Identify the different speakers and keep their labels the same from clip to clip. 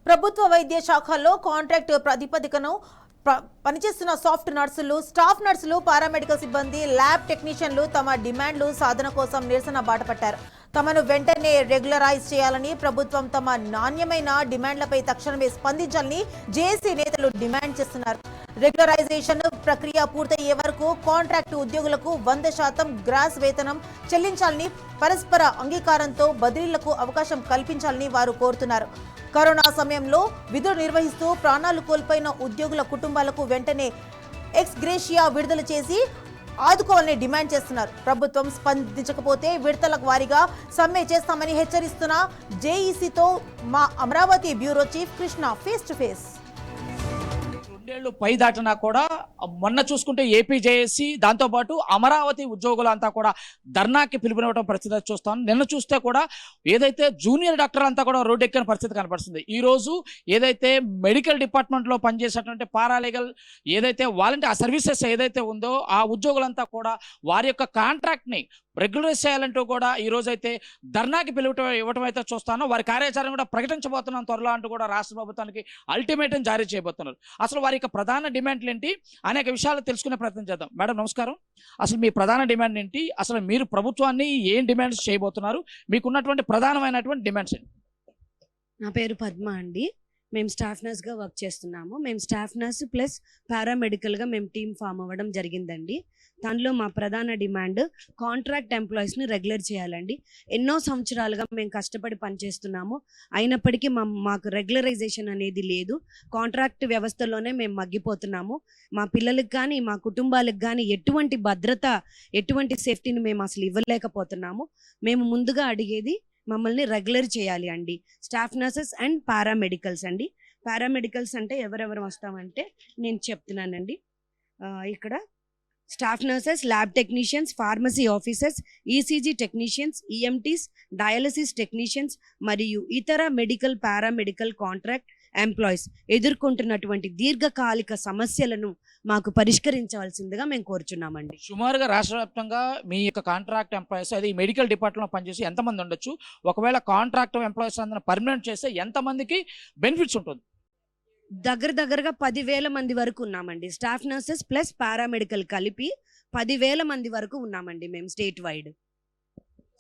Speaker 1: ప్రభుత్వ వైద్య శాఖల్లో కాంట్రాక్ట్ ప్రాతిపదికన పనిచేస్తున్న సాఫ్ట్ నర్సులు, స్టాఫ్ నర్సులు, పారామెడికల్ సిబ్బంది, ల్యాబ్ టెక్నీషియన్లు తమ డిమాండ్లు సాధన కోసం నిరసన బాటపట్టారు. తమను వెంటనే రెగ్యులరైజ్ చేయాలని, ప్రభుత్వం తమ నాణ్యమైన డిమాండ్లపై తక్షణమే స్పందించాలని జేఏసీ నేతలు డిమాండ్ చేస్తున్నారు. రెగ్యులరైజేషన్ ప్రక్రియ పూర్తయ్యే వరకు కాంట్రాక్టు ఉద్యోగులకు 100% గ్రాస్ వేతనం చెల్లించాలని, పరస్పర అంగీకారంతో బదిలీలకు అవకాశం కల్పించాలని వారు కోరుతున్నారు. కరోనా సమయంలో విధులు నిర్వహిస్తూ ప్రాణాలు కోల్పోయిన ఉద్యోగుల కుటుంబాలకు వెంటనే ఎక్స్ గ్రేషియా విడుదల చేసి ఆదుకోవాలని డిమాండ్ చేస్తున్నారు. ప్రభుత్వం స్పందించకపోతే విడతల వారీగా సమ్మె చేస్తామని హెచ్చరిస్తున్న జేఈసీతో మా Amaravati bureau chief Krishna face to face.
Speaker 2: 2 ఏళ్లు పై దాటినా కూడా మొన్న చూసుకుంటే ఏపీ జేఏసీ దాంతోపాటు అమరావతి ఉద్యోగులంతా కూడా ధర్నాకి పిలుపునివ్వడం పరిస్థితి చూస్తాం. నిన్న చూస్తే కూడా ఏదైతే జూనియర్ డాక్టర్ అంతా కూడా రోడ్డు ఎక్కిన పరిస్థితి కనపడుతుంది. ఈ రోజు ఏదైతే మెడికల్ డిపార్ట్మెంట్లో పనిచేసేటువంటి పారాలీగల్ ఏదైతే వాలంటీర్ సర్వీసెస్ ఏదైతే ఉందో ఆ ఉద్యోగులంతా కూడా వారి యొక్క కాంట్రాక్ట్ని రెగ్యులరైజ్ చేయాలంటూ కూడా ఈ రోజు అయితే ధర్నాకి ఇవ్వటం అయితే చూస్తానో, వారి కార్యాచరణ కూడా ప్రకటించబోతున్నాం త్వరలో అంటూ కూడా రాష్ట్ర ప్రభుత్వానికి అల్టిమేటం జారీ చేయబోతున్నారు. అసలు వారి యొక్క ప్రధాన డిమాండ్లు ఏంటి అనేక విషయాలు తెలుసుకునే ప్రయత్నం చేద్దాం. మేడం నమస్కారం. అసలు మీ ప్రధాన డిమాండ్ ఏంటి? అసలు మీరు ప్రభుత్వాన్ని ఏం డిమాండ్స్ చేయబోతున్నారు? మీకున్నటువంటి ప్రధానమైనటువంటి డిమాండ్స్ ఏంటి?
Speaker 3: నా పేరు పద్మ అండి. మేము స్టాఫ్ నర్స్గా వర్క్ చేస్తున్నాము. మేము స్టాఫ్ నర్స్ ప్లస్ పారామెడికల్గా మేము టీమ్ ఫామ్ అవ్వడం జరిగిందండి. దానిలో మా ప్రధాన డిమాండ్ కాంట్రాక్ట్ ఎంప్లాయీస్ని రెగ్యులర్ చేయాలండి. ఎన్నో సంవత్సరాలుగా మేము కష్టపడి పనిచేస్తున్నాము, అయినప్పటికీ మాకు రెగ్యులరైజేషన్ అనేది లేదు. కాంట్రాక్ట్ వ్యవస్థలోనే మేము మగ్గిపోతున్నాము. మా పిల్లలకు కానీ మా కుటుంబాలకు కానీ ఎటువంటి భద్రత, ఎటువంటి సేఫ్టీని మేము అసలు ఇవ్వలేకపోతున్నాము. మేము ముందుగా అడిగేది మమ్మల్ని రెగ్యులర్ చేయాలి అండి. స్టాఫ్ నర్సెస్ అండ్ పారామెడికల్స్ అండి. పారామెడికల్స్ అంటే ఎవరెవరు వస్తామంటే నేను చెప్తున్నానండి. ఇక్కడ staff nurses, lab technicians, pharmacy officers, ECG technicians, EMTs, dialysis technicians మరియు ఇతర మెడికల్, పారామెడికల్ కాంట్రాక్ట్ ఎంప్లాయీస్ ఎదుర్కొంటున్నటువంటి దీర్ఘకాలిక సమస్యలను మాకు పరిష్కరించవలసిందిగా మేము కోరుచున్నామండి.
Speaker 2: సుమారుగా రాష్ట్ర వ్యాప్తంగా మీ యొక్క కాంట్రాక్ట్ ఎంప్లాయీస్ అది మెడికల్ డిపార్ట్మెంట్లో పనిచేసి ఎంతమంది ఉండొచ్చు? ఒకవేళ కాంట్రాక్ట్ ఎంప్లాయీస్ అందరూ పర్మనెంట్ చేస్తే ఎంతమందికి బెనిఫిట్స్ ఉంటుంది?
Speaker 3: దగ్గరగా 10,000 మంది వరకు ఉన్నామండి. స్టాఫ్ నర్సెస్ ప్లస్ పారామెడికల్ కలిపి 10,000 మంది వరకు ఉన్నామండి మేము స్టేట్ వైడ్.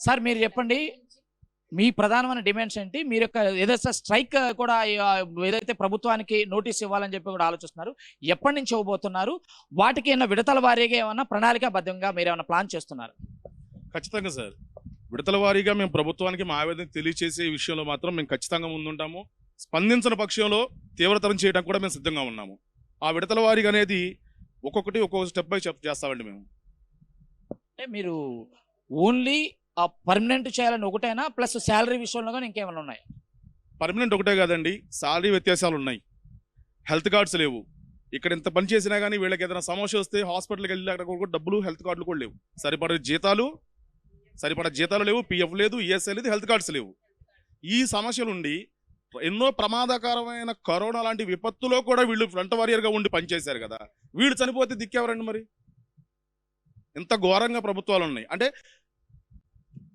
Speaker 2: సార్ మీరు చెప్పండి, మీ ప్రధానమైన డిమాండ్స్ ఏంటి? మీరు యొక్క ఏదైతే స్ట్రైక్ కూడా ఏదైతే ప్రభుత్వానికి నోటీస్ ఇవ్వాలని చెప్పి కూడా ఆలోచిస్తున్నారు, ఎప్పటి నుంచి ఇవ్వబోతున్నారు? వాటికి ఏమైనా విడతల వారీగా ఏమన్నా ప్రణాళికాబద్ధంగా మీరు ఏమైనా ప్లాన్ చేస్తున్నారు?
Speaker 4: ఖచ్చితంగా సార్, విడతల వారీగా మేము ప్రభుత్వానికి మా ఆవేదన తెలియచేసే విషయంలో మాత్రం మేము ఖచ్చితంగా ముందుంటాము. స్పందించిన పక్షంలో తీవ్రతరం చేయడానికి కూడా మేము సిద్ధంగా ఉన్నాము. ఆ విడతల వారీగా అనేది ఒక్కొక్క స్టెప్ బై స్టెప్ చేస్తామండి మేము.
Speaker 2: అంటే మీరు ఓన్లీ పర్మనెంట్ చేయాలని ఒకటేనా, ప్లస్ శాలరీ విషయంలో కానీ ఇంకేమైనా ఉన్నాయి?
Speaker 4: పర్మనెంట్ ఒకటే కాదండి, శాలరీ వ్యత్యాసాలు ఉన్నాయి. హెల్త్ కార్డ్స్ లేవు. ఇక్కడ ఇంత పని చేసినా కానీ వీళ్ళకి ఏదైనా సమస్య వస్తే హాస్పిటల్కి వెళ్ళి అక్కడ కూడా డబ్బులు, హెల్త్ కార్డులు కూడా లేవు. సరిపడా జీతాలు లేవు, పిఎఫ్ లేదు, ఈఎస్ఐ లేదు, హెల్త్ కార్డ్స్ లేవు. ఈ సమస్యలుండి ఎన్నో ప్రమాదకరమైన కరోనా లాంటి విపత్తులో కూడా వీళ్ళు ఫ్రంట్ వారియర్గా ఉండి పనిచేశారు కదా. వీళ్ళు చనిపోతే దిక్కెవరండి? మరి ఇంత ఘోరంగా ప్రభుత్వాలు ఉన్నాయి. అంటే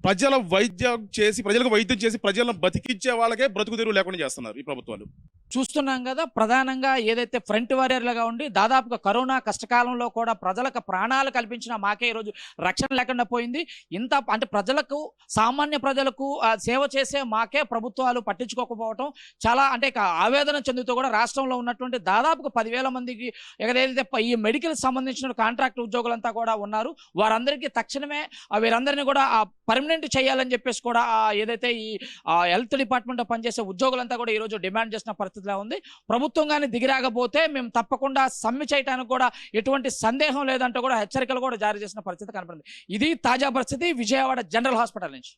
Speaker 4: ప్రజలకు వైద్యం చేసి ప్రజలను బతికించే వాళ్ళకే బ్రతుకు తెరువు లేకుండా చేస్తున్నారు ఈ ప్రభుత్వాలు.
Speaker 2: చూస్తున్నాం కదా, ప్రధానంగా ఏదైతే ఫ్రంట్ వారియర్లుగా ఉండి దాదాపుగా కరోనా కష్టకాలంలో కూడా ప్రజలకు ప్రాణాలు కల్పించిన మాకే ఈరోజు రక్షణ లేకుండా పోయింది. ఇంత అంటే ప్రజలకు, సామాన్య ప్రజలకు సేవ చేసే మాకే ప్రభుత్వాలు పట్టించుకోకపోవటం చాలా అంటే ఆవేదన చెందుతూ కూడా రాష్ట్రంలో ఉన్నటువంటి దాదాపుగా 10,000 మందికి ఏదైతే ఈ మెడికల్ సంబంధించిన కాంట్రాక్ట్ ఉద్యోగులంతా కూడా ఉన్నారు, వారందరికీ తక్షణమే వీరందరినీ కూడా పర్మనెంట్ చేయాలని చెప్పేసి కూడా ఏదైతే ఈ హెల్త్ డిపార్ట్మెంట్లో పనిచేసే ఉద్యోగులంతా కూడా ఈరోజు డిమాండ్ చేసిన పరిస్థితిలో ఉంది. ప్రభుత్వం కానీ దిగిరాకపోతే మేము తప్పకుండా సమ్మె చేయడానికి కూడా ఎటువంటి సందేహం లేదంటూ కూడా హెచ్చరికలు కూడా జారీ చేసిన పరిస్థితి కనపడింది. ఇది తాజా పరిస్థితి విజయవాడ జనరల్ హాస్పిటల్ నుంచి.